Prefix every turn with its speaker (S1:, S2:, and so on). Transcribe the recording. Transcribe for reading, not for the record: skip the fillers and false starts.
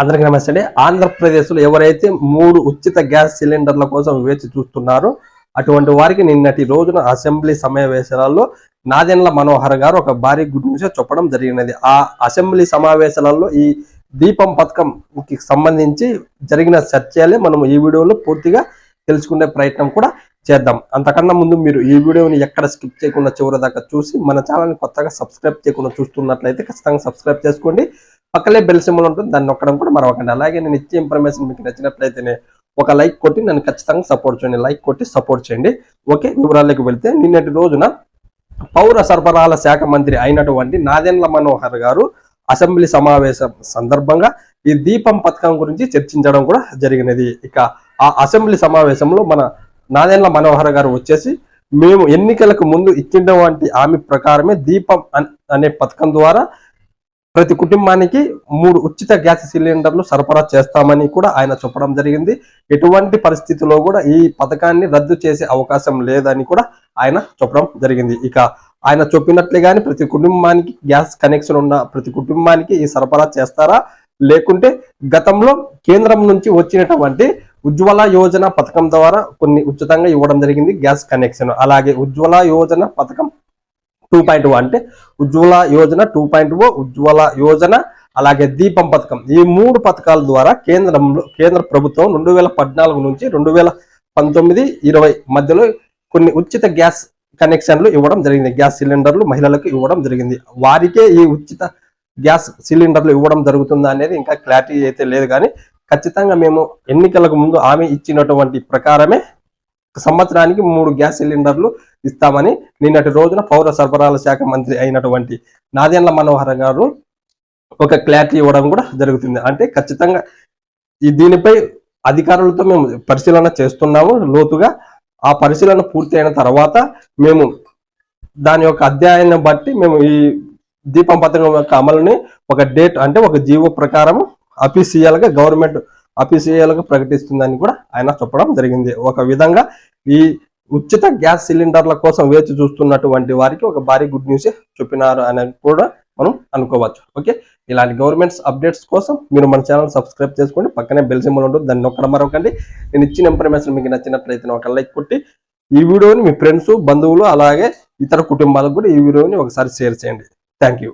S1: అందరికీ నమస్తే అండి. ఆంధ్రప్రదేశ్లో ఎవరైతే 3 ఉచిత గ్యాస్ సిలిండర్ల కోసం వేచి చూస్తున్నారో అటువంటి వారికి నిన్నటి రోజున అసెంబ్లీ సమావేశాలలో నాదెండ్ల మనోహర్ గారు ఒక భారీ గుడ్ న్యూస్ చెప్పడం జరిగినది. ఆ అసెంబ్లీ సమావేశాలలో ఈ దీపం పథకంకి సంబంధించి జరిగిన చర్చలే మనం ఈ వీడియోలో పూర్తిగా తెలుసుకునే ప్రయత్నం కూడా చేద్దాం. అంతకన్నా ముందు మీరు ఈ వీడియోని ఎక్కడ స్కిప్ చేయకుండా చివరి దాకా చూసి మన ఛానల్ని కొత్తగా సబ్స్క్రైబ్ చేయకుండా చూస్తున్నట్లయితే ఖచ్చితంగా సబ్స్క్రైబ్ చేసుకోండి. పక్కనే బెల్ సింబల్ ఉంటుంది, దాన్ని నొక్కడం కూడా మరవకండి. అలాగే నేను ఇచ్చే ఇన్ఫర్మేషన్ మీకు నచ్చినట్లయితేనే ఒక లైక్ కొట్టి నన్ను ఖచ్చితంగా సపోర్ట్ చేయండి. లైక్ కొట్టి సపోర్ట్ చేయండి. ఓకే, వివరాల్లోకి వెళ్తే నిన్నటి రోజున పౌర సరఫరాల శాఖ మంత్రి అయినటువంటి నాదెండ్ల మనోహర్ గారు అసెంబ్లీ సమావేశం సందర్భంగా ఈ దీపం పథకం గురించి చర్చించడం కూడా జరిగినది. ఇక ఆ అసెంబ్లీ సమావేశంలో మన నాదెండ్ల మనోహర్ గారు వచ్చేసి మేము ఎన్నికలకు ముందు ఇచ్చినటువంటి హామీ ప్రకారమే దీపం అనే పథకం ద్వారా ప్రతి కుటుంబానికి 3 ఉచిత గ్యాస్ సిలిండర్లు సరఫరా చేస్తామని కూడా ఆయన చెప్పడం జరిగింది. ఎటువంటి పరిస్థితుల్లో కూడా ఈ పథకాన్ని రద్దు చేసే అవకాశం లేదని కూడా ఆయన చెప్పడం జరిగింది. ఇక ఆయన చెప్పినట్లుగానే ప్రతి కుటుంబానికి గ్యాస్ కనెక్షన్ ఉన్న ప్రతి కుటుంబానికి ఈ సరఫరా చేస్తారా, లేకుంటే గతంలో కేంద్రం నుంచి వచ్చినటువంటి ఉజ్వల యోజన పథకం ద్వారా కొన్ని ఉచితంగా ఇవ్వడం జరిగింది గ్యాస్ కనెక్షన్. అలాగే ఉజ్వల యోజన పథకం 2.0 అంటే ఉజ్వల యోజన 2.0, ఉజ్వల యోజన, అలాగే దీపం పథకం, ఈ 3 పథకాల ద్వారా కేంద్ర ప్రభుత్వం 2014 నుంచి 2019-20 మధ్యలో కొన్ని ఉచిత గ్యాస్ కనెక్షన్లు ఇవ్వడం జరిగింది. గ్యాస్ సిలిండర్లు మహిళలకు ఇవ్వడం జరిగింది. వారికే ఈ ఉచిత గ్యాస్ సిలిండర్లు ఇవ్వడం జరుగుతుందా అనేది ఇంకా క్లారిటీ అయితే లేదు, కానీ ఖచ్చితంగా మేము ఎన్నికలకు ముందు హామీ ఇచ్చినటువంటి ప్రకారమే సంవత్సరానికి 3 గ్యాస్ సిలిండర్లు ఇస్తామని నిన్నటి రోజున పౌర సరఫరాల శాఖ మంత్రి అయినటువంటి నాదెండ్ల మనోహర్ గారు ఒక క్లారిటీ ఇవ్వడం కూడా జరుగుతుంది. అంటే ఖచ్చితంగా దీనిపై అధికారులతో మేము పరిశీలన చేస్తున్నాము లోతుగా. ఆ పరిశీలన పూర్తి అయిన తర్వాత మేము దాని యొక్క అధ్యాయాన్ని బట్టి మేము ఈ దీపం పథకం యొక్క అమలుని ఒక డేట్ అంటే ఒక జీవో ప్రకారం అఫీషియల్ గా గవర్నమెంట్ అఫీషియల్ గా ప్రకటిస్తుందని కూడా ఆయన చెప్పడం జరిగింది. ఒక విధంగా ఈ ఉచిత గ్యాస్ సిలిండర్ల కోసం వేచి చూస్తున్నటువంటి వారికి ఒక భారీ గుడ్ న్యూస్ చెప్పినారు అని కూడా మనం అనుకోవచ్చు. ఓకే, ఇలాంటి గవర్నమెంట్స్ అప్డేట్స్ కోసం మీరు మన ఛానల్ సబ్స్క్రైబ్ చేసుకోండి. పక్కనే బెల్ సింబల్ ఉంటుంది, దాన్ని నొక్కడం మరొకండి. నేను ఇచ్చిన ఇన్ఫర్మేషన్ మీకు నచ్చినట్లయితే ఒక లైక్ కొట్టి ఈ వీడియోని మీ ఫ్రెండ్స్, బంధువులు, అలాగే ఇతర కుటుంబాలకు కూడా ఈ వీడియోని ఒకసారి షేర్ చేయండి. Thank you.